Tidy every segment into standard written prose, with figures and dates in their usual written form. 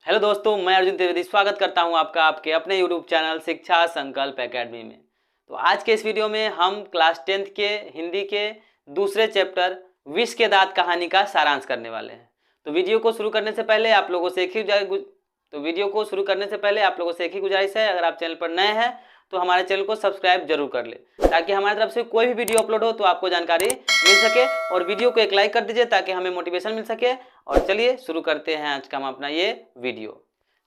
Hello दोस्तों, मैं अर्जुन त्रिवेदी स्वागत करता हूं आपका आपके अपने यूट्यूब चैनल शिक्षा संकल्प एकेडमी में। तो आज के इस वीडियो में हम क्लास 10th के हिंदी के दूसरे चैप्टर विष के दांत कहानी का सारांश करने वाले हैं। तो वीडियो को शुरू करने से पहले आप लोगों से एक ही गुजारिश है, अगर आप चैनल पर नए हैं तो हमारे चैनल को सब्सक्राइब जरूर कर ले, ताकि हमारी तरफ से कोई भी वीडियो अपलोड हो तो आपको जानकारी मिल सके। और वीडियो को एक लाइक कर दीजिए ताकि हमें मोटिवेशन मिल सके। और चलिए शुरू करते हैं आज का हम अपना ये वीडियो।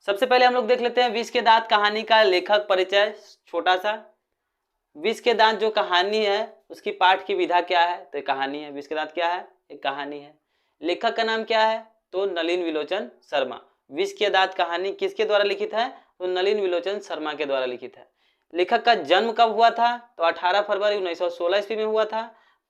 सबसे पहले हम लोग देख लेते हैं विष के दांत कहानी का लेखक परिचय छोटा सा। विष के दांत जो कहानी है उसकी पाठ की विधा क्या है, तो कहानी है। विष के दांत क्या है, एक कहानी है। लेखक का नाम क्या है, तो नलिन विलोचन शर्मा। विष के दांत कहानी किसके द्वारा लिखित है, तो नलिन विलोचन शर्मा के द्वारा लिखित है। लेखक का जन्म कब हुआ था, तो 18 फरवरी 1916 ईस्वी में हुआ था,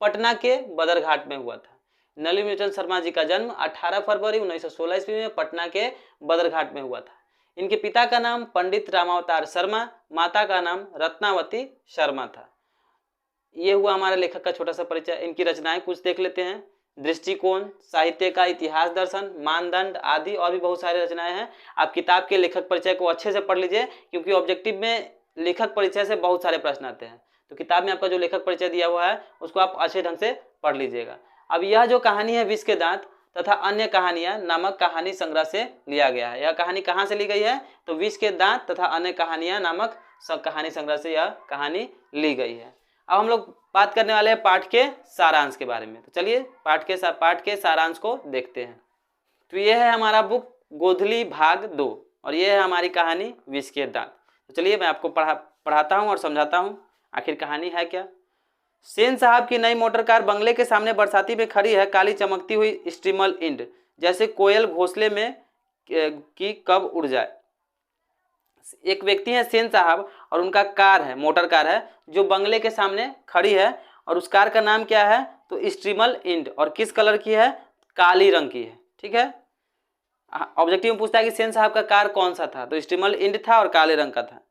पटना के बदरघाट में हुआ था। नलिन विलोचन शर्मा जी का जन्म 18 फरवरी 1916 ईस्वी में पटना के बदरघाट में हुआ था। इनके पिता का नाम पंडित रामावतार शर्मा, माता का नाम रत्नावती शर्मा था। ये हुआ हमारे लेखक का छोटा सा परिचय। इनकी रचनाएं कुछ देख लेते हैं। दृष्टिकोण, साहित्य का इतिहास दर्शन, मानदंड आदि और भी बहुत सारी रचनाएं हैं। आप किताब के लेखक परिचय को अच्छे से पढ़ लीजिए, क्योंकि ऑब्जेक्टिव में लेखक परिचय से बहुत सारे प्रश्न आते हैं। तो किताब में आपका जो लेखक परिचय दिया हुआ है उसको आप अच्छे ढंग से पढ़ लीजिएगा। अब यह जो कहानी है विष के दांत तथा अन्य कहानियां नामक कहानी संग्रह से लिया गया है। यह कहानी कहाँ से ली गई है, तो विष के दांत तथा अन्य कहानियां नामक कहानी संग्रह से यह कहानी ली गई है। अब हम लोग बात करने वाले हैं पाठ के सारांश के बारे में। तो चलिए पाठ के सारांश को देखते हैं। तो यह है हमारा बुक गोधली भाग 2 और यह है हमारी कहानी विष के दांत। तो चलिए मैं आपको पढ़ाता हूँ और समझाता हूँ आखिर कहानी है क्या। सेन साहब की नई मोटर कार बंगले के सामने बरसाती में खड़ी है। काली चमकती हुई स्टीमल इंड जैसे कोयल घोंसले में कि कब उड़ जाए। एक व्यक्ति है सेन साहब और उनका कार है, मोटर कार है, जो बंगले के सामने खड़ी है। और उस कार का नाम क्या है, तो स्टीमल इंड। और किस कलर की है, काली रंग की है। ठीक है, ऑब्जेक्टिव में पूछता है कि सेन साहब का कार कौन सा था, तो स्टीमल इंड था और काले रंग का था।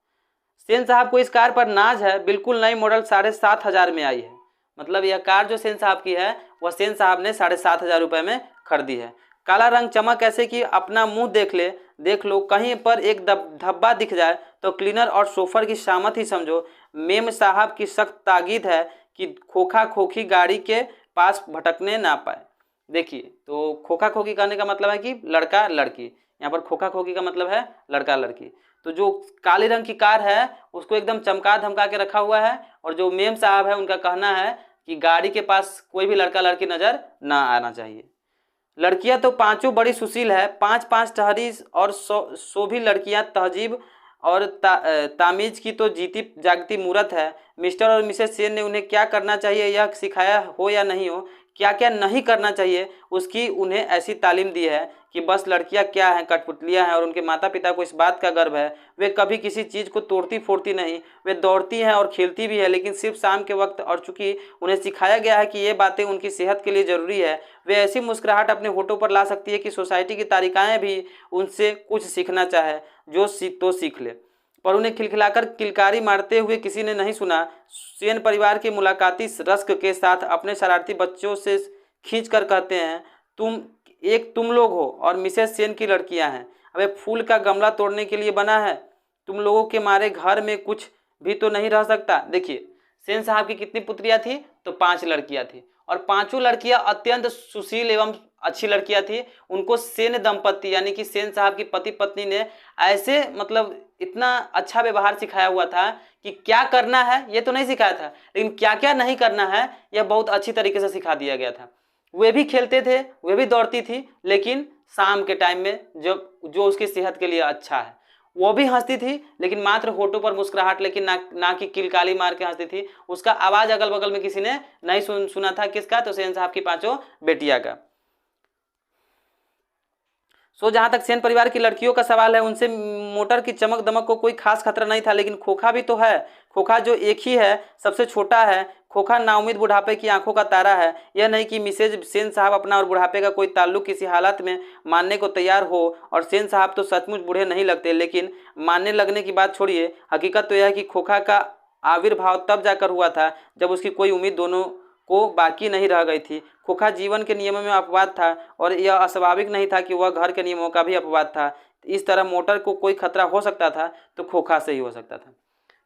सेन साहब को इस कार पर नाज है, बिल्कुल नई मॉडल 7,500 में आई है। मतलब यह कार जो सेन साहब की है वह सेन साहब ने 7,500 रुपये में खरीदी है। काला रंग चमक ऐसे कि अपना मुंह देख लो, कहीं पर एक धब्बा दिख जाए तो क्लीनर और शोफर की शामत ही समझो। मेम साहब की सख्त ताकीद है कि खोखा खोखी गाड़ी के पास भटकने ना पाए। देखिए, तो खोखा खोखी कहने का मतलब है कि लड़का लड़की, यहाँ पर खोखा खोखी का मतलब है लड़का लड़की। तो जो काले रंग की कार है उसको एकदम चमका धमका के रखा हुआ है। और जो मेम साहब है उनका कहना है कि गाड़ी के पास कोई भी लड़का लड़की नजर ना आना चाहिए। लड़कियां तो पांचों बड़ी सुशील है, 5-5 टहरी और 100 भी लड़कियां तहजीब और तामीज की तो जीती जागती मूरत है। मिस्टर और मिसेस सेन ने उन्हें क्या करना चाहिए यह सिखाया हो या नहीं हो, क्या क्या नहीं करना चाहिए उसकी उन्हें ऐसी तालीम दी है कि बस लड़कियां क्या हैं, कठपुतलियां हैं। और उनके माता पिता को इस बात का गर्व है, वे कभी किसी चीज़ को तोड़ती फोड़ती नहीं। वे दौड़ती हैं और खेलती भी है, लेकिन सिर्फ शाम के वक्त। और चूंकि उन्हें सिखाया गया है कि ये बातें उनकी सेहत के लिए ज़रूरी है, वे ऐसी मुस्कुराहट अपने होठों पर ला सकती है कि सोसाइटी की तारिकाएँ भी उनसे कुछ सीखना चाहे जो सीख ले। पर उन्हें खिलखिलाकर किलकारी मारते हुए किसी ने नहीं सुना। सेन परिवार के मुलाकाती रस्क के साथ अपने शरारती बच्चों से खींच कर कहते हैं, तुम लोग हो और मिसेस सेन की लड़कियां हैं। अबे फूल का गमला तोड़ने के लिए बना है, तुम लोगों के मारे घर में कुछ भी तो नहीं रह सकता। देखिए, सेन साहब की कितनी पुत्रियां थी, तो 5 लड़कियां थी और 5 लड़कियां अत्यंत सुशील एवं अच्छी लड़कियां थी। उनको सेन दंपत्ति यानी कि सेन साहब की पति पत्नी ने ऐसे मतलब इतना अच्छा व्यवहार सिखाया हुआ था कि क्या करना है ये तो नहीं सिखाया था, लेकिन क्या क्या नहीं करना है यह बहुत अच्छी तरीके से सिखा दिया गया था। वे भी खेलते थे, वे भी दौड़ती थी, लेकिन शाम के टाइम में जो उसकी सेहत के लिए अच्छा है। वो भी हंसती थी, लेकिन मात्र होठों पर मुस्कुराहट, लेकिन ना कि किलकाली मार के हंसती थी। उसका आवाज अगल बगल में किसी ने नहीं सुना था। किसका, तो सेन साहब की 5 बेटियां का। जहां तक सेन परिवार की लड़कियों का सवाल है, उनसे मोटर की चमक दमक को कोई खास खतरा नहीं था, लेकिन खोखा भी तो है। खोखा जो एक ही है, सबसे छोटा है। खोखा नाउम्मीद बुढ़ापे की आंखों का तारा है। यह नहीं कि मिसेज सेन साहब अपना और बुढ़ापे का कोई ताल्लुक किसी हालत में मानने को तैयार हो। और सेन साहब तो सचमुच बूढ़े नहीं लगते, लेकिन मानने लगने की बात छोड़िए, हकीकत तो यह है कि खोखा का आविर्भाव तब जाकर हुआ था जब उसकी कोई उम्मीद दोनों को बाकी नहीं रह गई थी। खोखा जीवन के नियमों में अपवाद था और यह अस्वाभाविक नहीं था कि वह घर के नियमों का भी अपवाद था। इस तरह मोटर को कोई खतरा हो सकता था तो खोखा से ही हो सकता था।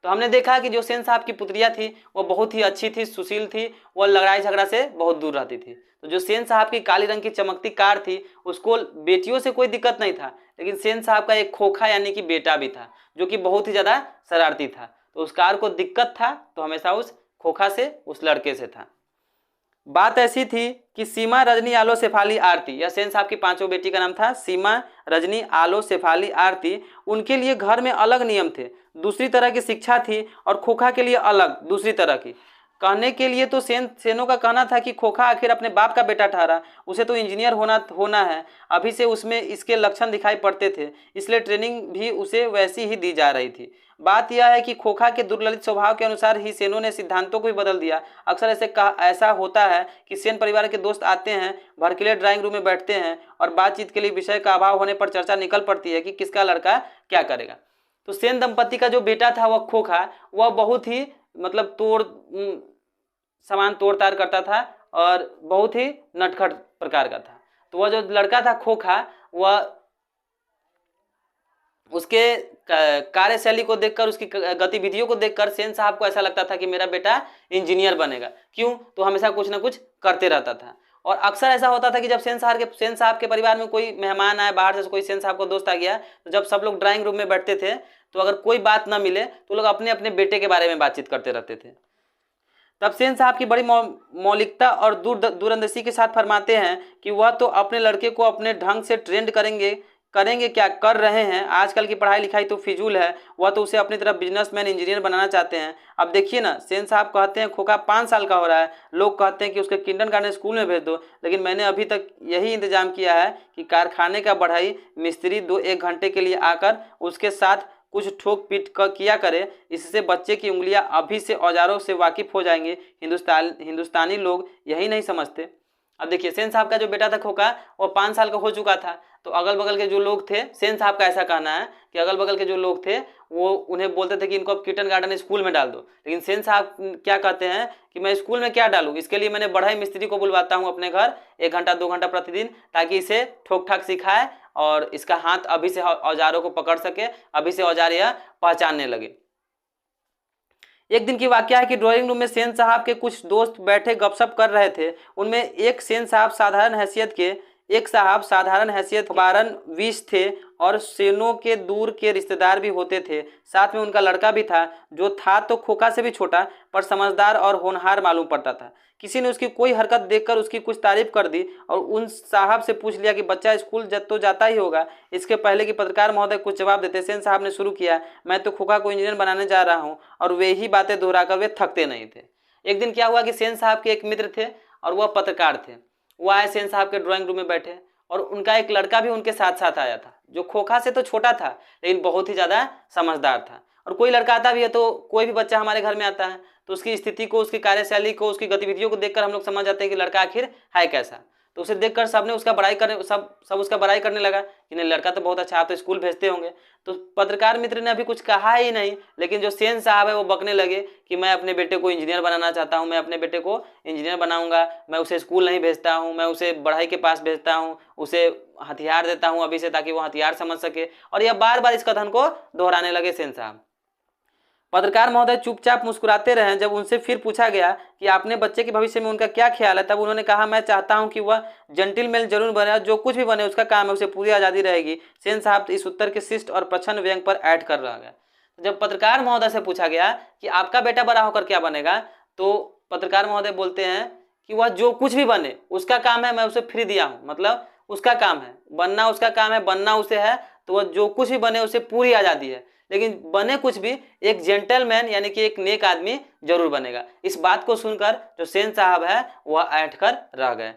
तो हमने देखा कि जो सेन साहब की पुत्रिया थी वो बहुत ही अच्छी थी, सुशील थी, वो लड़ाई झगड़ा से बहुत दूर रहती थी। तो जो सेन साहब की काली रंग की चमकती कार थी उसको बेटियों से कोई दिक्कत नहीं था, लेकिन सेन साहब का एक खोखा यानी कि बेटा भी था जो कि बहुत ही ज़्यादा शरारती था। तो उस कार को दिक्कत था तो हमेशा उस खोखा से, उस लड़के से था। बात ऐसी थी कि सीमा, रजनी, आलो, शेफाली, आरती, यह सेन साहब की पांचों बेटी का नाम था। सीमा, रजनी, आलो, शेफाली, आरती, उनके लिए घर में अलग नियम थे, दूसरी तरह की शिक्षा थी, और खोखा के लिए अलग दूसरी तरह की। कहने के लिए तो सेनों का कहना था कि खोखा आखिर अपने बाप का बेटा ठहरा, उसे तो इंजीनियर होना है, अभी से उसमें इसके लक्षण दिखाई पड़ते थे, इसलिए ट्रेनिंग भी उसे वैसी ही दी जा रही थी। बात यह है कि खोखा के दुर्ललित स्वभाव के अनुसार ही सेनों ने सिद्धांतों को भी बदल दिया। अक्सर ऐसा होता है कि सेन परिवार के दोस्त आते हैं, भड़कीले ड्राइंग रूम में बैठते हैं और बातचीत के लिए विषय का अभाव होने पर चर्चा निकल पड़ती है कि किसका लड़का क्या करेगा। तो सेन दंपति का जो बेटा था वह खोखा, वह बहुत ही मतलब सामान तोड़ ताड़ करता था और बहुत ही नटखट प्रकार का था। तो वह जो लड़का था खोखा, वह उसके कार्यशैली को देखकर, उसकी गतिविधियों को देखकर सेन साहब को ऐसा लगता था कि मेरा बेटा इंजीनियर बनेगा। क्यों? तो हमेशा कुछ ना कुछ करते रहता था। और अक्सर ऐसा होता था कि जब सेन साहब के परिवार में कोई मेहमान आए बाहर से, कोई सेन साहब को दोस्त आ गया, तो जब सब लोग ड्राइंग रूम में बैठते थे तो अगर कोई बात ना मिले तो लोग अपने अपने बेटे के बारे में बातचीत करते रहते थे। तब सेन साहब की बड़ी मौलिकता और दूरंदेशी के साथ फरमाते हैं कि वह तो अपने लड़के को अपने ढंग से ट्रेंड करेंगे क्या कर रहे हैं। आजकल की पढ़ाई लिखाई तो फिजूल है, वह तो उसे अपनी तरफ बिजनेसमैन, इंजीनियर बनाना चाहते हैं। अब देखिए ना, सेन साहब कहते हैं खोखा 5 साल का हो रहा है, लोग कहते हैं कि उसके किंडरगार्टन स्कूल में भेज दो, लेकिन मैंने अभी तक यही इंतजाम किया है कि कारखाने का बढ़ई मिस्त्री 2-1 घंटे के लिए आकर उसके साथ कुछ ठोक पीट किया करे, इससे बच्चे की उंगलियां अभी से औजारों से वाकिफ हो जाएंगे। हिंदुस्तानी लोग यही नहीं समझते। अब देखिए, सेन साहब का जो बेटा था खोखा, वो 5 साल का हो चुका था। तो अगल बगल के जो लोग थे, सेन साहब का ऐसा कहना है कि अगल बगल के जो लोग थे वो उन्हें बोलते थे कि इनको अब किंडरगार्टन स्कूल में डाल दो, लेकिन सेन साहब क्या कहते हैं कि मैं स्कूल में क्या डालूँ, इसके लिए मैंने बढ़ई मिस्त्री को बुलवाता हूँ अपने घर 1 घंटा 2 घंटा प्रतिदिन, ताकि इसे ठोक ठाक सिखाए और इसका हाथ अभी से औजारों को पकड़ सके, अभी से औजार यह पहचानने लगे। एक दिन की वाकया है कि ड्राइंग रूम में सेन साहब के कुछ दोस्त बैठे गपशप कर रहे थे। उनमें एक साहब साधारण हैसियत बारन 20 थे और सेनों के दूर के रिश्तेदार भी होते थे। साथ में उनका लड़का भी था, जो था तो खोखा से भी छोटा, पर समझदार और होनहार मालूम पड़ता था। किसी ने उसकी कोई हरकत देखकर उसकी कुछ तारीफ कर दी और उन साहब से पूछ लिया कि बच्चा स्कूल तो जाता ही होगा। इसके पहले कि पत्रकार महोदय कुछ जवाब देते, सेन साहब ने शुरू किया, मैं तो खोखा को इंजीनियर बनाने जा रहा हूँ। और वे ही बातें दोहराकर वे थकते नहीं थे। एक दिन क्या हुआ कि सेन साहब के एक मित्र थे और वह पत्रकार थे। वो आए सेन साहब के ड्राइंग रूम में बैठे और उनका एक लड़का भी उनके साथ साथ आया था, जो खोखा से तो छोटा था लेकिन बहुत ही ज़्यादा समझदार था। और कोई लड़का आता भी है, तो कोई भी बच्चा हमारे घर में आता है तो उसकी स्थिति को, उसकी कार्यशैली को, उसकी गतिविधियों को देखकर हम लोग समझ जाते हैं कि लड़का आखिर है कैसा। तो उसे देखकर सबने उसका बड़ाई करने सब उसका बड़ाई करने लगा कि नहीं, लड़का तो बहुत अच्छा, आप तो स्कूल भेजते होंगे। तो पत्रकार मित्र ने अभी कुछ कहा ही नहीं, लेकिन जो सेन साहब है वो बकने लगे कि मैं अपने बेटे को इंजीनियर बनाना चाहता हूँ, मैं अपने बेटे को इंजीनियर बनाऊंगा, मैं उसे स्कूल नहीं भेजता हूँ, मैं उसे बढ़ई के पास भेजता हूँ, उसे हथियार देता हूँ अभी से ताकि वो हथियार समझ सके। और यह बार बार इस कथन को दोहराने लगे सेन साहब। पत्रकार महोदय चुपचाप मुस्कुराते रहे। जब उनसे फिर पूछा गया कि आपने बच्चे के भविष्य में उनका क्या ख्याल है, तब उन्होंने कहा, मैं चाहता हूं कि वह जेंटिलमैन जरूर बने, जो कुछ भी बने उसका काम है, उसे पूरी आज़ादी रहेगी। सेन साहब इस उत्तर के शिष्ट और प्रच्छन्न व्यंग पर ऐड कर रहा गया। जब पत्रकार महोदय से पूछा गया कि आपका बेटा बड़ा होकर क्या बनेगा, तो पत्रकार महोदय बोलते हैं कि वह जो कुछ भी बने उसका काम है, मैं उसे फ्री दिया हूँ, मतलब उसका काम है बनना, उसका काम है बनना उसे है, तो वह जो कुछ भी बने उसे पूरी आज़ादी है, लेकिन बने कुछ भी एक जेंटलमैन यानी कि एक नेक आदमी जरूर बनेगा। इस बात को सुनकर जो सेन साहब है वह ऐंठ कर रह गए।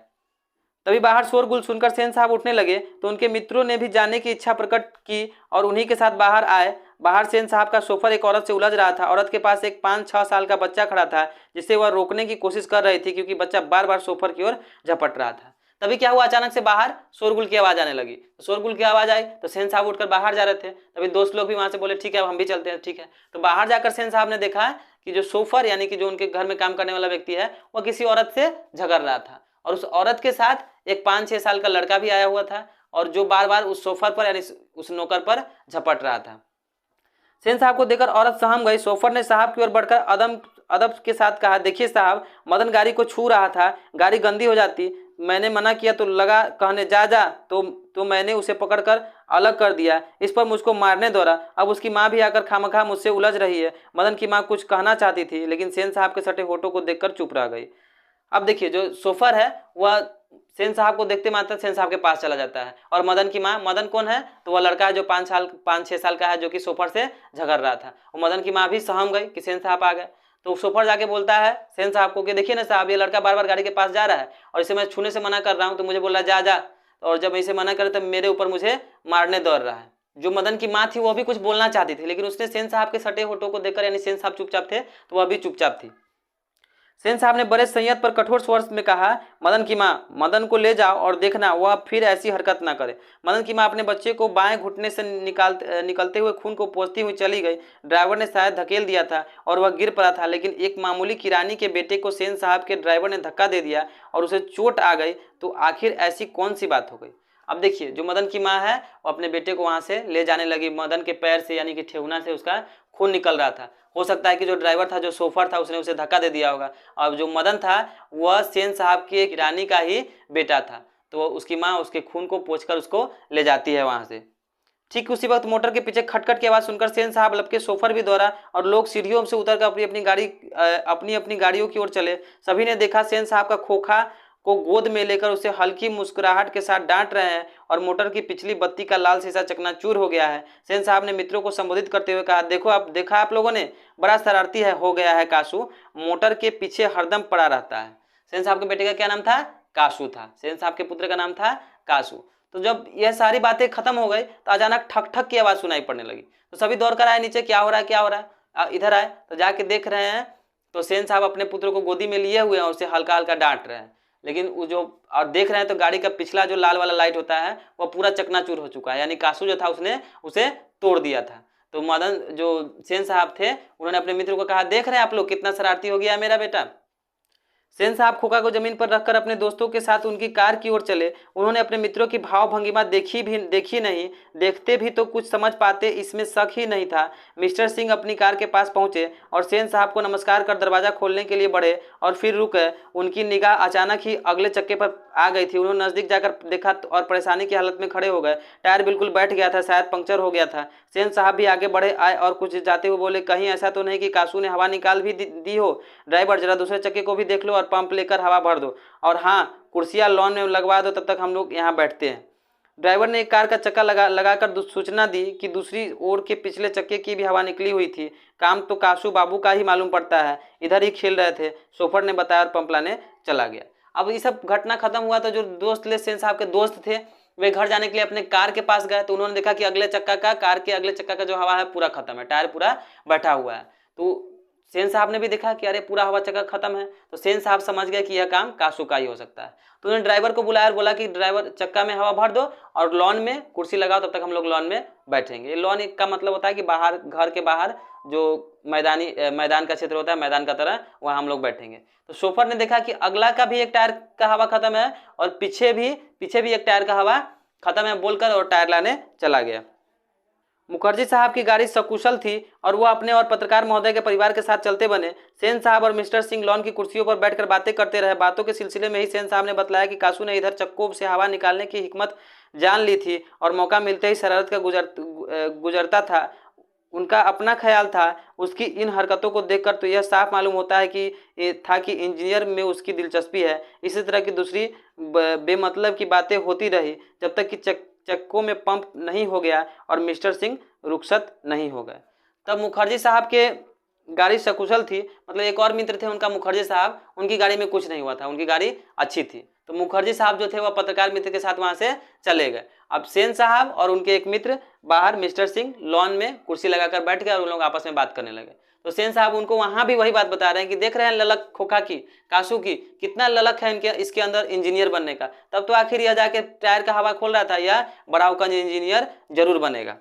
तभी बाहर शोरगुल सुनकर सेन साहब उठने लगे तो उनके मित्रों ने भी जाने की इच्छा प्रकट की और उन्हीं के साथ बाहर आए। बाहर सेन साहब का शोफर एक औरत से उलझ रहा था। औरत के पास एक 5-6 साल का बच्चा खड़ा था, जिसे वह रोकने की कोशिश कर रही थी क्योंकि बच्चा बार बार शोफर की ओर झपट रहा था। तभी क्या हुआ, अचानक से बाहर शोरगुल की आवाज आने लगी। तो शोरगुल की आवाज आई तो सेन साहब उठकर बाहर जा रहे थे। तभी दोस्त लोग भी वहां से बोले, ठीक है अब हम भी चलते हैं। ठीक है, तो बाहर जाकर सेन साहब ने देखा कि जो शोफर यानी कि जो उनके घर में काम करने वाला व्यक्ति है, वह किसी औरत से झगड़ रहा था और उस औरत के साथ एक 5-6 साल का लड़का भी आया हुआ था। और जो बार बार उस सोफर पर यानी उस नौकर पर झपट रहा था। सेन साहब को देखकर औरत सहम गई। सोफर ने साहब की ओर बढ़कर अदब के साथ कहा, देखिए साहब, मदन गाड़ी को छू रहा था, गाड़ी गंदी हो जाती, मैंने मना किया तो लगा कहने जा जा, तो मैंने उसे पकड़कर अलग कर दिया। इस पर मुझको मारने दौड़ा। अब उसकी माँ भी आकर खामखा मुझसे उलझ रही है। मदन की माँ कुछ कहना चाहती थी, लेकिन सेन साहब के सटे होठों को देखकर चुप रह गई। अब देखिए, जो सोफर है वह सेन साहब को देखते मात्र सेन साहब के पास चला जाता है, और मदन की माँ, मदन कौन है, तो वह लड़का है जो 5-6 साल का है, जो कि सोफर से झगड़ रहा था। और मदन की माँ भी सहम गई कि सेन साहब आ गए। तो सोफर जाके बोलता है सेन साहब को कि देखिए ना साहब, ये लड़का बार बार गाड़ी के पास जा रहा है और इसे मैं छूने से मना कर रहा हूँ तो मुझे बोल रहा है जा जा, और जब मैं इसे मना करे तो मेरे ऊपर मुझे मारने दौड़ रहा है। जो मदन की माँ थी वो भी कुछ बोलना चाहती थी, लेकिन उसने सेन साहब के सटे होठों को देखकर, यानी सेन साहब चुपचाप थे तो वह भी चुपचाप थी। सेन साहब ने बड़े संयत पर कठोर स्वर में कहा, मदन की माँ, मदन को ले जाओ और देखना वह फिर ऐसी हरकत ना करे। मदन की माँ अपने बच्चे को बाएं घुटने से निकलते हुए खून को पोंछती हुई चली गई। ड्राइवर ने शायद धकेल दिया था और वह गिर पड़ा था, लेकिन एक मामूली किरानी के बेटे को सेन साहब के ड्राइवर ने धक्का दे दिया और उसे चोट आ गई, तो आखिर ऐसी कौन सी बात हो गई। अब देखिए, जो मदन की माँ है वो अपने बेटे को वहाँ से ले जाने लगी। मदन के पैर से यानी कि ठेहुना से उसका खून निकल रहा था। हो सकता है कि जो ड्राइवर था, जो सोफर था, उसने उसे धक्का दे दिया होगा। और जो मदन था वह सेन साहब की एक रानी का ही बेटा था, तो उसकी माँ उसके खून को पोंछकर उसको ले जाती है वहाँ से। ठीक उसी वक्त मोटर के पीछे खटखट की आवाज़ सुनकर सेन साहब लपके सोफर भी दौड़ा और लोग सीढ़ियों से उतरकर अपनी अपनी गाड़ियों की ओर चले। सभी ने देखा सेन साहब का खोखा को गोद में लेकर उसे हल्की मुस्कुराहट के साथ डांट रहे हैं और मोटर की पिछली बत्ती का लाल शीशा चकनाचूर हो गया है। सेन साहब ने मित्रों को संबोधित करते हुए कहा, देखा आप लोगों ने, बड़ा शरारती हो गया है कासू, मोटर के पीछे हरदम पड़ा रहता है। सेन साहब के बेटे का क्या नाम था? कासू था। सेन साहब के पुत्र का नाम था कासू। तो जब यह सारी बातें खत्म हो गई तो अचानक ठक ठक की आवाज़ सुनाई पड़ने लगी। तो सभी दौड़ कर आए नीचे, क्या हो रहा है, इधर आए। तो जाके देख रहे हैं तो सेन साहब अपने पुत्र को गोदी में लिए हुए हैं और उसे हल्का हल्का डांट रहे हैं। लेकिन वो जो और देख रहे हैं तो गाड़ी का पिछला जो लाल वाला लाइट होता है वह पूरा चकनाचूर हो चुका है, यानी कासू जो था उसने उसे तोड़ दिया था। तो मदन, जो सेन साहब थे, उन्होंने अपने मित्र को कहा, देख रहे हैं आप लोग कितना शरारती हो गया है मेरा बेटा। सेन साहब खोखा को जमीन पर रखकर अपने दोस्तों के साथ उनकी कार की ओर चले। उन्होंने अपने मित्रों की भाव भंगिमा देखी नहीं, देखते भी तो कुछ समझ पाते, इसमें शक ही नहीं था। मिस्टर सिंह अपनी कार के पास पहुंचे और सेन साहब को नमस्कार कर दरवाजा खोलने के लिए बढ़े और फिर रुक गए। उनकी निगाह अचानक ही अगले चक्के पर आ गई थी। उन्होंने नजदीक जाकर देखा और परेशानी की हालत में खड़े हो गए। टायर बिल्कुल बैठ गया था, शायद पंक्चर हो गया था। सेन साहब भी आगे बढ़े आए और कुछ जाते हुए बोले, कहीं ऐसा तो नहीं कि कासू ने हवा निकाल भी दी हो? ड्राइवर, जरा दूसरे चक्के को भी देख लो और पंप लेकर हवा भर दो, और हाँ, कुर्सियाँ लॉन में लगवा दो, तब तक हम लोग यहाँ बैठते हैं। ड्राइवर ने एक कार का चक्का लगाकर सूचना दी कि दूसरी ओर के पिछले चक्के की भी हवा निकली हुई थी। काम तो कासू बाबू का ही मालूम पड़ता है, इधर ही खेल रहे थे, सोफर ने बताया और पंप लाने चला गया। अब ये सब घटना खत्म हुआ तो जो दोस्त सेन साहब के दोस्त थे वे घर जाने के लिए अपने कार के पास गए। तो उन्होंने देखा कि कार के अगले चक्का का जो हवा है पूरा खत्म है, टायर पूरा बैठा हुआ है। तो सेन साहब ने भी देखा कि अरे पूरा हवा चक्का खत्म है। तो सेन साहब समझ गए कि यह काम कासू का ही हो सकता है। तो उन्होंने ड्राइवर को बुलाया और बोला कि ड्राइवर, चक्का में हवा भर दो और लॉन में कुर्सी लगाओ, तब तक हम लोग लॉन में बैठेंगे। लॉन का मतलब होता है कि बाहर, घर के बाहर जो मैदान का क्षेत्र होता है, मैदान का तरह, वहाँ हम लोग बैठेंगे। तो सोफर ने देखा कि अगला का भी एक टायर का हवा खत्म है और पीछे भी एक टायर का हवा खत्म है बोलकर और टायर लाने चला गया। मुखर्जी साहब की गाड़ी सकुशल थी और वह अपने और पत्रकार महोदय के परिवार के साथ चलते बने। सेन साहब और मिस्टर सिंह लॉन की कुर्सियों पर बैठकर बातें करते रहे। बातों के सिलसिले में ही सेन साहब ने बतलाया कि कासू ने इधर चक्कों से हवा निकालने की हिकमत जान ली थी और मौका मिलते ही शरारत का गुजरता था। उनका अपना ख्याल था। उसकी इन हरकतों को देखकर तो यह साफ मालूम होता है कि इंजीनियर में उसकी दिलचस्पी है। इसी तरह की दूसरी बेमतलब की बातें होती रही जब तक कि चक्कों में पंप नहीं हो गया और मिस्टर सिंह रुखसत नहीं हो गए। तब मुखर्जी साहब के गाड़ी सकुशल थी, मतलब एक और मित्र थे उनका, मुखर्जी साहब, उनकी गाड़ी में कुछ नहीं हुआ था, उनकी गाड़ी अच्छी थी। तो मुखर्जी साहब जो थे वह पत्रकार मित्र के साथ वहाँ से चले गए। अब सेन साहब और उनके एक मित्र बाहर, मिस्टर सिंह लॉन में कुर्सी लगाकर बैठ गए और उन लोग आपस में बात करने लगे। तो सेन साहब उनको वहाँ भी वही बात बता रहे हैं कि देख रहे हैं ललक खोखा की, कासू की, कितना ललक है इसके अंदर इंजीनियर बनने का। तब तो आखिर यह जाके टायर का हवा खोल रहा था, यह बड़ाउकंज इंजीनियर जरूर बनेगा।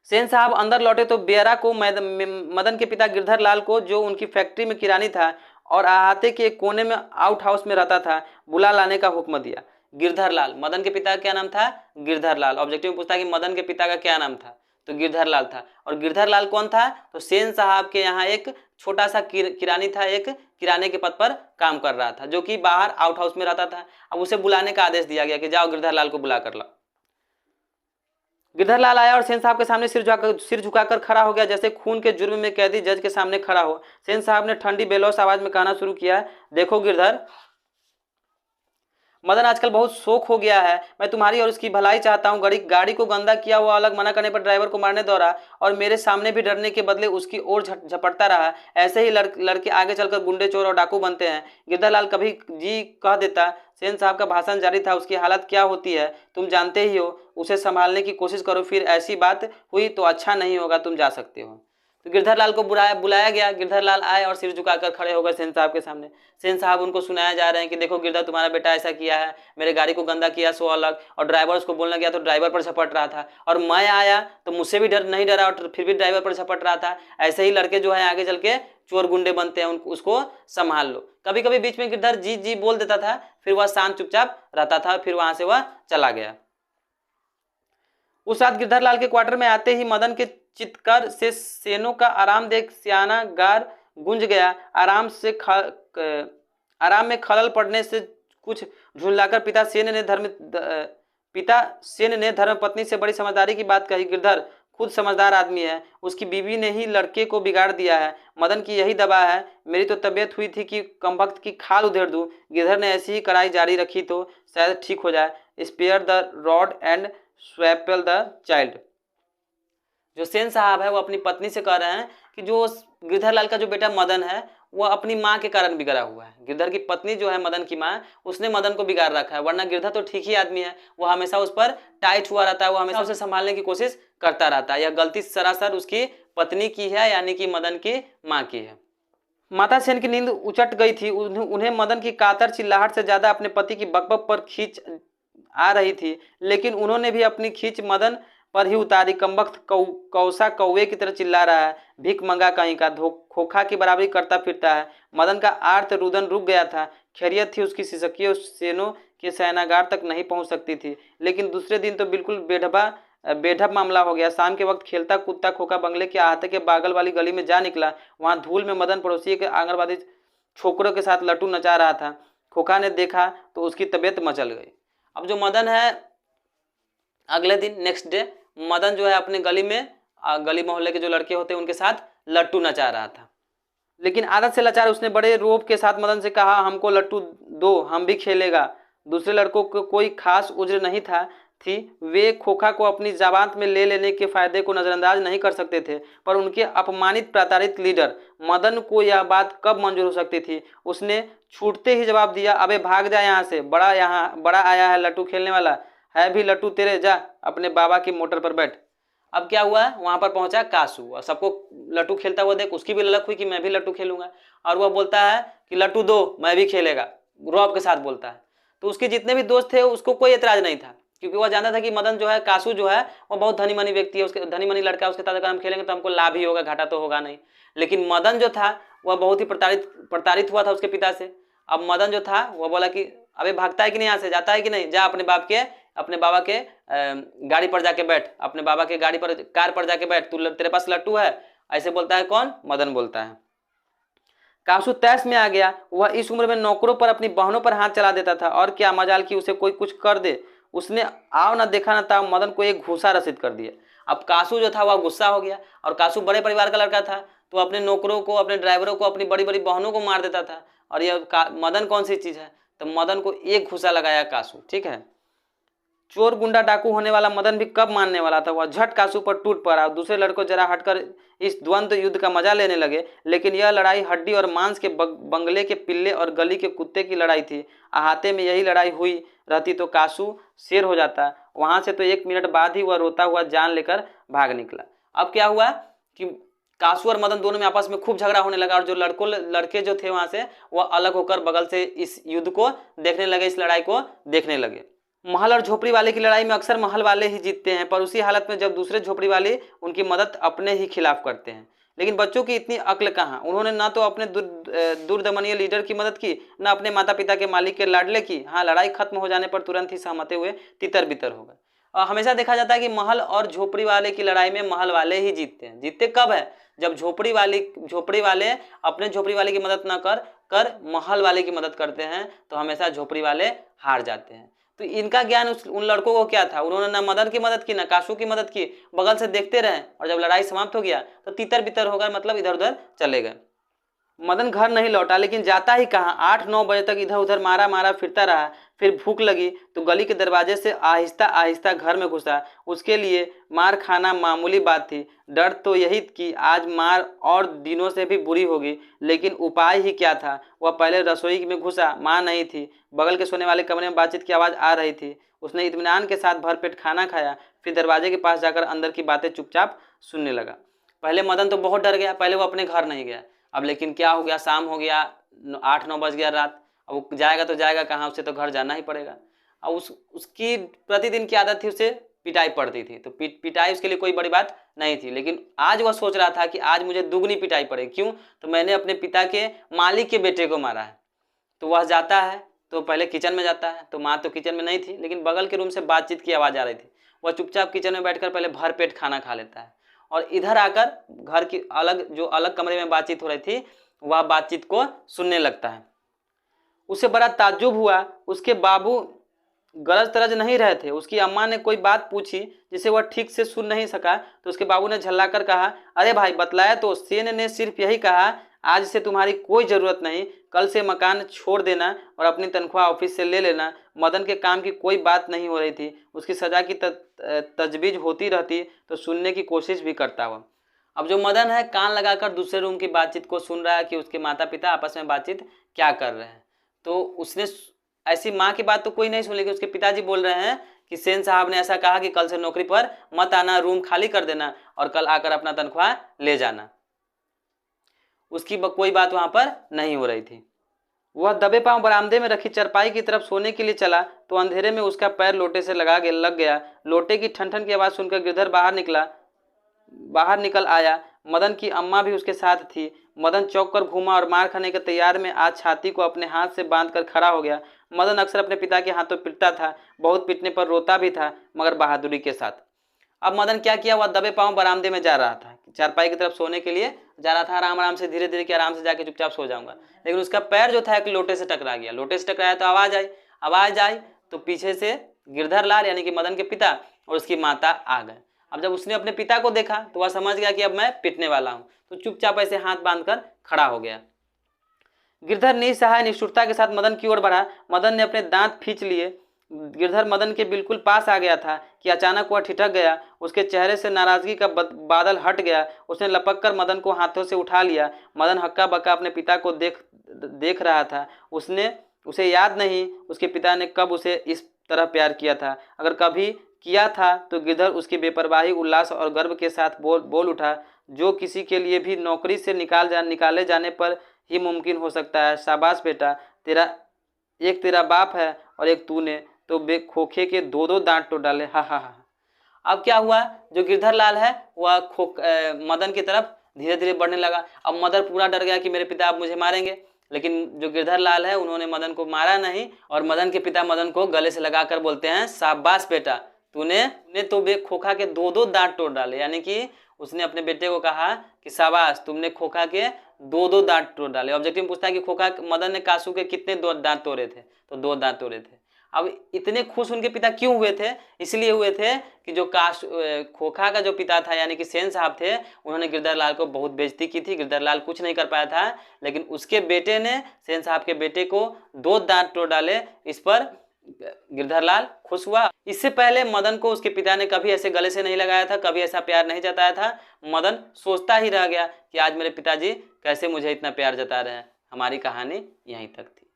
सेन साहब अंदर लौटे तो बेरा को, मदन के पिता गिरधर लाल को, जो उनकी फैक्ट्री में किरानी था और अहाते के कोने में आउट हाउस में रहता था, बुला लाने का हुक्म दिया। गिरधर लाल। मदन के पिता का क्या नाम था? गिरधर लाल। ऑब्जेक्टिव में पूछता है कि मदन के पिता का क्या नाम था, तो गिरधर लाल था। और गिरधर लाल कौन था? तो सेन साहब के यहाँ एक छोटा सा किरानी था, एक किराने के पद पर काम कर रहा था, जो कि बाहर आउट हाउस में रहता था। अब उसे बुलाने का आदेश दिया गया कि जाओ गिरधर लाल को बुला कर लाओ। गिरधर लाल आया और सेन साहब के सामने सिर झुकाकर खड़ा हो गया, जैसे खून के जुर्म में कैदी जज के सामने खड़ा हो। सेन साहब ने ठंडी बेलौस आवाज में कहना शुरू किया, देखो गिरधर, मदन आजकल बहुत शौक हो गया है। मैं तुम्हारी और उसकी भलाई चाहता हूँ। गाड़ी को गंदा किया हुआ अलग मना करने पर ड्राइवर को मारने दौड़ा और मेरे सामने भी डरने के बदले उसकी ओर झपटता रहा। ऐसे ही लड़के आगे चलकर गुंडे, चोर और डाकू बनते हैं। गिरधर लाल कभी जी कह देता। सेन साहब का भाषण जारी था। उसकी हालत क्या होती है तुम जानते ही हो। उसे संभालने की कोशिश करो, फिर ऐसी बात हुई तो अच्छा नहीं होगा। तुम जा सकते हो। तो गिरधर लाल को बुलाया गया। गिरधर लाल आए और सिर झुकाकर खड़े हो गए सेन साहब के सामने। सेन साहब उनको सुनाया जा रहे हैं कि देखो गिरधर, तुम्हारा बेटा ऐसा किया है, मेरे गाड़ी को गंदा किया सो अलग, और ड्राइवर उसको बोलने गया तो ड्राइवर पर झपट रहा था, और मैं आया तो मुझसे भी नहीं डरा और फिर भी ड्राइवर पर झपट रहा था। ऐसे ही लड़के जो है आगे चल के चोर गुंडे बनते हैं, उसको संभाल लो। कभी कभी बीच में गिरधर जी जी बोल देता था, फिर वह शांत चुपचाप रहता था, फिर वहां से वह चला गया। उस रात गिरधर लाल के क्वार्टर में आते ही मदन के चित्कार से सेनों का आराम देख सियाना गार गूंज गया। आराम में खलल पड़ने से कुछ झुंझलाकर पिता सेन ने धर्मपत्नी से बड़ी समझदारी की बात कही। गिरधर खुद समझदार आदमी है, उसकी बीवी ने ही लड़के को बिगाड़ दिया है। मदन की यही दबा है। मेरी तो तबीयत हुई थी कि कमबख्त की खाल उधेड़ दूं। गिरधर ने ऐसी ही कड़ाई जारी रखी तो शायद ठीक हो जाए। Spare the rod and spoil the child. जो सेन साहब है वो अपनी पत्नी से कह रहे हैं कि जो गिरधर लाल का जो बेटा मदन है वो अपनी माँ के कारण बिगड़ा हुआ है। गिरधर की पत्नी जो है मदन की माँ, उसने मदन को बिगाड़ रखा है, वरना गिरधर तो ठीक ही आदमी है। वो हमेशा उस पर टाइट हुआ रहता है, वो हमेशा उसे संभालने की कोशिश करता रहता है। यह गलती सरासर उसकी पत्नी की है, यानी कि मदन की माँ की है। माता सेन की नींद उचट गई थी। उन्हें मदन की कातर चिल्लाहट से ज्यादा अपने पति की बकबक पर खींच आ रही थी, लेकिन उन्होंने भी अपनी खींच मदन पर ही उतारी। कमबख्त कौसा कौवे की तरह चिल्ला रहा है, भीख मंगा कहीं का, खोखा की बराबरी करता फिरता है। मदन का आर्त रुदन रुक गया था। खैरियत थी उसकी सिसकियों सेनों के शयनागार तक नहीं पहुंच सकती थी, लेकिन दूसरे दिन तो बिल्कुल बेढब मामला हो गया। शाम के वक्त खेलता कूदता खोखा बंगले के आहते के बागल वाली गली में जा निकला। वहां धूल में मदन पड़ोसी के आंगनबाड़ी छोकरों के साथ लट्टू नचा रहा था। खोखा ने देखा तो उसकी तबीयत मचल गई। अब जो मदन है, अगले दिन नेक्स्ट डे मदन जो है अपने गली मोहल्ले के जो लड़के होते हैं उनके साथ लट्टू नचा रहा था। लेकिन आदत से लाचार उसने बड़े रोब के साथ मदन से कहा, हमको लट्टू दो, हम भी खेलेगा। दूसरे लड़कों को कोई खास उज्र नहीं थी। वे खोखा को अपनी जाबात में ले लेने के फायदे को नजरअंदाज नहीं कर सकते थे, पर उनके अपमानित प्रताड़ित लीडर मदन को यह बात कब मंजूर हो सकती थी। उसने छूटते ही जवाब दिया, अबे भाग जा यहाँ से, बड़ा आया है लट्टू खेलने वाला है भी लट्टू तेरे, जा अपने बाबा की मोटर पर बैठ। अब क्या हुआ, वहां पर पहुंचा कासू और सबको लट्टू खेलता हुआ देख उसकी भी ललक हुई कि मैं भी लट्टू खेलूंगा, और वह बोलता है कि लट्टू दो, मैं भी खेलेगा, रौब के साथ बोलता है। तो उसके जितने भी दोस्त थे उसको कोई एतराज नहीं था, क्योंकि वह जानता था कि मदन जो है, कासू जो है वो बहुत धनी मनी व्यक्ति है, उसके धनी मनी लड़का है, उसके साथ अगर हम खेलेंगे तो हमको लाभ ही होगा, घाटा तो होगा नहीं। लेकिन मदन जो था वह बहुत ही प्रताड़ित हुआ था उसके पिता से। अब मदन जो था वह बोला कि अबे भागता है कि नहीं, यहाँ से जाता है कि नहीं, जा अपने बाबा के गाड़ी पर जाके बैठ, अपने बाबा के कार पर जाके बैठ, तेरे पास लट्टू है। ऐसे बोलता है कौन? मदन बोलता है। कासू तैश में आ गया। वह इस उम्र में नौकरों पर अपनी बहनों पर हाथ चला देता था, और क्या मजाल कि उसे कोई कुछ कर दे। उसने आओ ना देखा ना था, मदन को एक घूसा रसीद कर दिया। अब कासू जो था वह गुस्सा हो गया, और कासू बड़े परिवार का लड़का था, तो अपने नौकरों को, अपने ड्राइवरों को, अपनी बड़ी बड़ी बहनों को मार देता था। और यह मदन कौन सी चीज है, तो मदन को एक घूसा लगाया कासू। ठीक है, चोर गुंडा डाकू होने वाला मदन भी कब मानने वाला था। वह झट कासू पर टूट पड़ा। दूसरे लड़कों जरा हटकर इस द्वंद्व युद्ध का मजा लेने लगे, लेकिन यह लड़ाई हड्डी और मांस के बंगले के पिल्ले और गली के कुत्ते की लड़ाई थी। अहाते में यही लड़ाई हुई रहती तो कासू शेर हो जाता। वहां से तो 1 मिनट बाद ही वह रोता हुआ जान लेकर भाग निकला। अब क्या हुआ कि कासू और मदन दोनों में आपस में खूब झगड़ा होने लगा, और जो लड़के जो थे वहां से वह अलग होकर बगल से इस युद्ध को देखने लगे, इस लड़ाई को देखने लगे। महल और झोपड़ी वाले की लड़ाई में अक्सर महल वाले ही जीतते हैं, पर उसी हालत में जब दूसरे झोपड़ी वाले उनकी मदद अपने ही खिलाफ करते हैं। लेकिन बच्चों की इतनी अक्ल कहाँ, उन्होंने ना तो अपने दुर्दमनीय लीडर की मदद की, ना अपने माता पिता के मालिक के लाडले की। हाँ, लड़ाई खत्म हो जाने पर तुरंत ही सहमते हुए तितर बितर हो गए। और हमेशा देखा जाता है कि महल और झोपड़ी वाले की लड़ाई में महल वाले ही जीतते हैं। जीतते कब है, जब झोपड़ी वाले अपने झोपड़ी वाले की मदद न कर महल वाले की मदद करते हैं, तो हमेशा झोपड़ी वाले हार जाते हैं। तो इनका ज्ञान उन लड़कों को क्या था, उन्होंने ना मदन की मदद की ना काशू की मदद की, बगल से देखते रहे, और जब लड़ाई समाप्त हो गया तो तितर बितर हो गए, मतलब इधर उधर चले गए। मदन घर नहीं लौटा, लेकिन जाता ही कहाँ, 8-9 बजे तक इधर उधर मारा मारा फिरता रहा। फिर भूख लगी तो गली के दरवाजे से आहिस्ता आहिस्ता घर में घुसा। उसके लिए मार खाना मामूली बात थी। डर तो यही कि आज मार और दिनों से भी बुरी होगी, लेकिन उपाय ही क्या था। वह पहले रसोई में घुसा, माँ नहीं थी। बगल के सोने वाले कमरे में बातचीत की आवाज़ आ रही थी। उसने इत्मीनान के साथ भरपेट खाना खाया, फिर दरवाजे के पास जाकर अंदर की बातें चुपचाप सुनने लगा। पहले मदन तो बहुत डर गया, पहले वो अपने घर नहीं गया। अब लेकिन क्या हो गया, शाम हो गया, 8-9 बज गया रात। अब वो जाएगा तो जाएगा कहाँ, उसे तो घर जाना ही पड़ेगा। अब उसकी प्रतिदिन की आदत थी, उसे पिटाई पड़ती थी, तो पिटाई उसके लिए कोई बड़ी बात नहीं थी। लेकिन आज वह सोच रहा था कि आज मुझे दुगनी पिटाई पड़ेगी। क्यों, तो मैंने अपने पिता के मालिक के बेटे को मारा है। तो वह जाता है तो पहले किचन में जाता है, तो माँ तो किचन में नहीं थी, लेकिन बगल के रूम से बातचीत की आवाज़ आ रही थी। वह चुपचाप किचन में बैठकर पहले भर पेट खाना खा लेता है, और इधर आकर घर की अलग कमरे में बातचीत हो रही थी, वह बातचीत को सुनने लगता है। उसे बड़ा ताज्जुब हुआ। उसके बाबू गरज तरज नहीं रहे थे। उसकी अम्मा ने कोई बात पूछी जिसे वह ठीक से सुन नहीं सका, तो उसके बाबू ने झल्लाकर कहा, अरे भाई बतलाया तो, सेन ने सिर्फ यही कहा, आज से तुम्हारी कोई ज़रूरत नहीं, कल से मकान छोड़ देना और अपनी तनख्वाह ऑफिस से ले लेना। मदन के काम की कोई बात नहीं हो रही थी। उसकी सज़ा की तजवीज़ होती रहती तो सुनने की कोशिश भी करता हुआ। अब जो मदन है, कान लगाकर दूसरे रूम की बातचीत को सुन रहा है कि उसके माता पिता आपस में बातचीत क्या कर रहे हैं। तो उसने ऐसी माँ की बात तो कोई नहीं सुन, लेकिन उसके पिताजी बोल रहे हैं कि सेन साहब ने ऐसा कहा कि कल से नौकरी पर मत आना, रूम खाली कर देना और कल आकर अपना तनख्वाह ले जाना। उसकी कोई बात वहां पर नहीं हो रही थी। वह दबे पांव बरामदे में रखी चरपाई की तरफ सोने के लिए चला तो अंधेरे में उसका पैर लोटे से लग गया। लोटे की ठन ठन की आवाज़ सुनकर गिरधर बाहर निकल आया। मदन की अम्मा भी उसके साथ थी। मदन चौंक कर घूमा और मार खाने के तैयार में आज छाती को अपने हाथ से बांधकर खड़ा हो गया। मदन अक्सर अपने पिता के हाथों पिटता था, बहुत पिटने पर रोता भी था, मगर बहादुरी के साथ। अब मदन क्या किया, वह दबे पांव बरामदे में जा रहा था, चारपाई की तरफ सोने के लिए जा रहा था। आराम आराम से, धीरे धीरे कि आराम से जाके चुपचाप सो जाऊंगा, लेकिन उसका पैर जो था एक लोटे से टकरा गया। लोटे से टकराया तो आवाज़ आई तो पीछे से गिरधर लाल यानी कि मदन के पिता और उसकी माता आ गए। अब जब उसने अपने पिता को देखा तो वह समझ गया कि अब मैं पिटने वाला हूँ, तो चुपचाप ऐसे हाथ बांधकर खड़ा हो गया। गिरधर निसहाय निष्ठुरता के साथ मदन की ओर बढ़ा। मदन ने अपने दांत खींच लिए। गिरधर मदन के बिल्कुल पास आ गया था कि अचानक वह ठिठक गया। उसके चेहरे से नाराजगी का बादल हट गया। उसने लपक कर मदन को हाथों से उठा लिया। मदन हक्का बक्का अपने पिता को देख रहा था। उसे याद नहीं उसके पिता ने कब उसे इस तरह प्यार किया था। अगर कभी किया था तो गिरधर उसकी बेपरवाही, उल्लास और गर्व के साथ बोल उठा, जो किसी के लिए भी नौकरी से निकाले जाने पर ही मुमकिन हो सकता है। शाबाश बेटा, तेरा बाप है और एक तूने तो खोखे के दो दांत तो डाले। हा हा हा। अब क्या हुआ, जो गिरधर लाल है वह मदन की तरफ धीरे धीरे बढ़ने लगा। अब मदन पूरा डर गया कि मेरे पिता अब मुझे मारेंगे, लेकिन जो गिरधर लाल है उन्होंने मदन को मारा नहीं, और मदन के पिता मदन को गले से लगाकर बोलते हैं, शाबाश बेटा, तूने तो खोखा के दो दांत तोड़ डाले। यानी कि उसने अपने बेटे को कहा कि शाबाश, तुमने खोखा के दो दांत तोड़ डाले। ऑब्जेक्टिव पूछता है कि मदन ने कासू के कितने दांत तोड़े थे, तो 2 दांत तोड़े थे। अब इतने खुश उनके पिता क्यों हुए थे, इसलिए हुए थे कि जो खोखा का जो पिता था यानी कि सेन साहब थे, उन्होंने गिरधर लाल को बहुत बेइज्जती की थी। गिरधर लाल कुछ नहीं कर पाया था, लेकिन उसके बेटे ने सेन साहब के बेटे को 2 दांत तोड़ डाले। इस पर गिरधर लाल खुश हुआ। इससे पहले मदन को उसके पिता ने कभी ऐसे गले से नहीं लगाया था, कभी ऐसा प्यार नहीं जताया था। मदन सोचता ही रह गया कि आज मेरे पिताजी कैसे मुझे इतना प्यार जता रहे हैं। हमारी कहानी यहीं तक थी।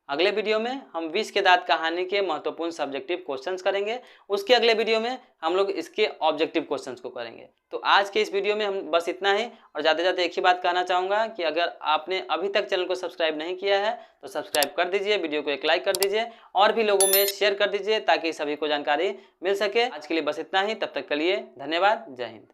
अगले वीडियो में हम विष के दांत कहानी के महत्वपूर्ण सब्जेक्टिव क्वेश्चंस करेंगे। उसके अगले वीडियो में हम लोग इसके ऑब्जेक्टिव क्वेश्चंस को करेंगे। तो आज के इस वीडियो में हम बस इतना ही, और जाते जाते एक ही बात कहना चाहूँगा कि अगर आपने अभी तक चैनल को सब्सक्राइब नहीं किया है तो सब्सक्राइब कर दीजिए, वीडियो को एक लाइक कर दीजिए और भी लोगों में शेयर कर दीजिए ताकि सभी को जानकारी मिल सके। आज के लिए बस इतना ही, तब तक के लिए धन्यवाद। जय हिंद।